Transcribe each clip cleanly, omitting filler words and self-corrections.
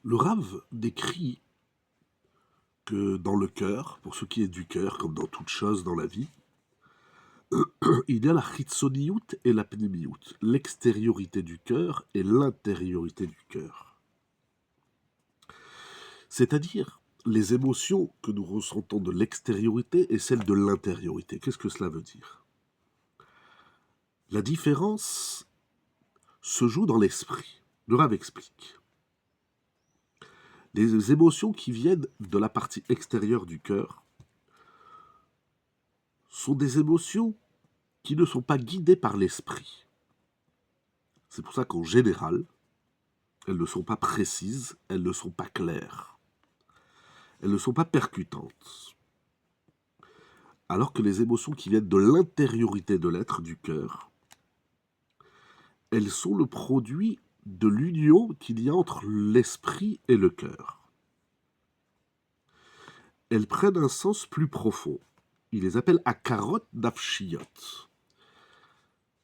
Le Rav décrit que dans le cœur, pour ce qui est du cœur, comme dans toute chose dans la vie, il y a la chitsoniout et la pnimiout, l'extériorité du cœur et l'intériorité du cœur. C'est-à-dire les émotions que nous ressentons de l'extériorité et celles de l'intériorité. Qu'est-ce que cela veut dire? La différence se joue dans l'esprit. Le Rav explique. Les émotions qui viennent de la partie extérieure du cœur sont des émotions qui ne sont pas guidées par l'esprit. C'est pour ça qu'en général, elles ne sont pas précises, elles ne sont pas claires, elles ne sont pas percutantes. Alors que les émotions qui viennent de l'intériorité de l'être, du cœur, elles sont le produit de l'union qu'il y a entre l'esprit et le cœur. Elles prennent un sens plus profond. Il les appelle akarot nafshiyot,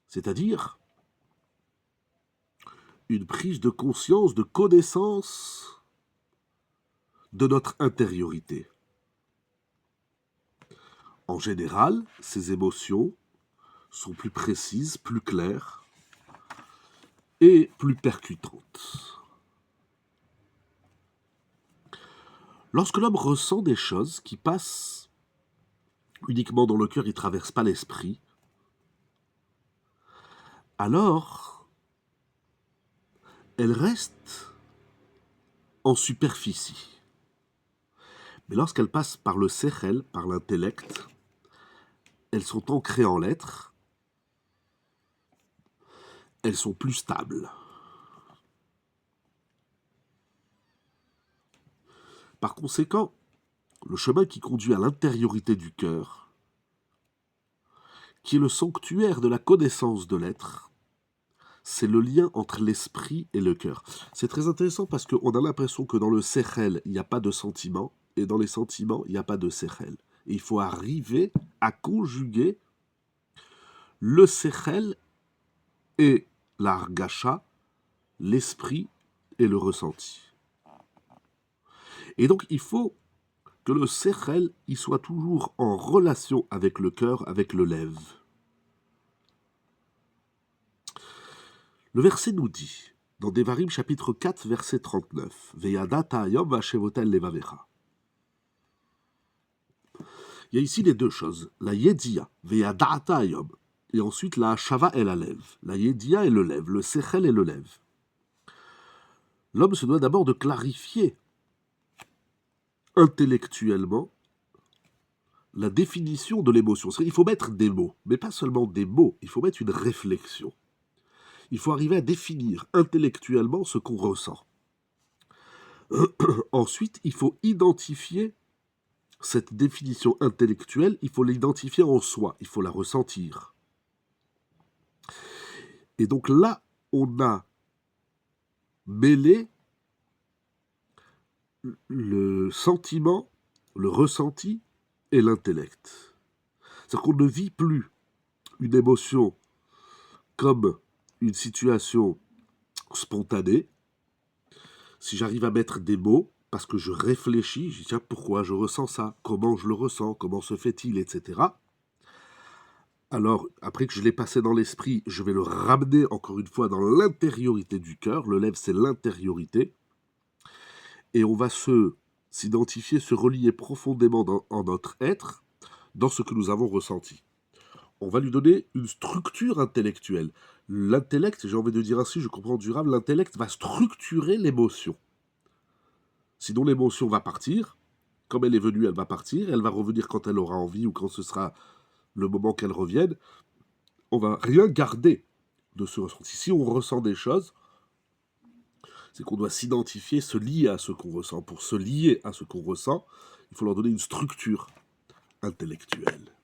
c'est-à-dire une prise de conscience, de connaissance de notre intériorité. En général, ces émotions sont plus précises, plus claires et plus percutantes. Lorsque l'homme ressent des choses qui passent uniquement dans le cœur et ne traversent pas l'esprit, alors elles restent en superficie. Mais lorsqu'elles passent par le sechel, par l'intellect, elles sont ancrées en l'être, elles sont plus stables. Par conséquent, le chemin qui conduit à l'intériorité du cœur, qui est le sanctuaire de la connaissance de l'être, c'est le lien entre l'esprit et le cœur. C'est très intéressant parce qu'on a l'impression que dans le sechel, il n'y a pas de sentiment, et dans les sentiments, il n'y a pas de sechel. Et il faut arriver à conjuguer le sechel et l'argasha, l'esprit et le ressenti. Et donc il faut que le sechel il soit toujours en relation avec le cœur, avec le lev. Le verset nous dit, dans Devarim chapitre 4, verset 39, Veyadata hayom v'ashevotel levavecha. Il y a ici les deux choses, la yedia, Veyadata hayom, et ensuite la hashava et la lev. La yedia et le lev, le sechel et le lev. L'homme se doit d'abord de clarifier intellectuellement la définition de l'émotion. Il faut mettre des mots, mais pas seulement des mots, il faut mettre une réflexion. Il faut arriver à définir intellectuellement ce qu'on ressent. Ensuite, il faut identifier cette définition intellectuelle, il faut l'identifier en soi, il faut la ressentir. Et donc là, on a mêlé le sentiment, le ressenti et l'intellect. C'est-à-dire qu'on ne vit plus une émotion comme une situation spontanée. Si j'arrive à mettre des mots, parce que je réfléchis, je dis tiens, pourquoi je ressens ça, comment je le ressens, comment se fait-il, etc. Alors, après que je l'ai passé dans l'esprit, je vais le ramener encore une fois dans l'intériorité du cœur. Le lève, c'est l'intériorité. Et on va s'identifier, se relier profondément en notre être, dans ce que nous avons ressenti. On va lui donner une structure intellectuelle. L'intellect, j'ai envie de dire ainsi, je comprends durable, l'intellect va structurer l'émotion. Sinon, l'émotion va partir. Comme elle est venue, elle va partir. Elle va revenir quand elle aura envie ou quand ce sera le moment qu'elle revienne. On va rien garder de ce ressenti. Si on ressent des choses, c'est qu'on doit s'identifier, se lier à ce qu'on ressent. Pour se lier à ce qu'on ressent, il faut leur donner une structure intellectuelle.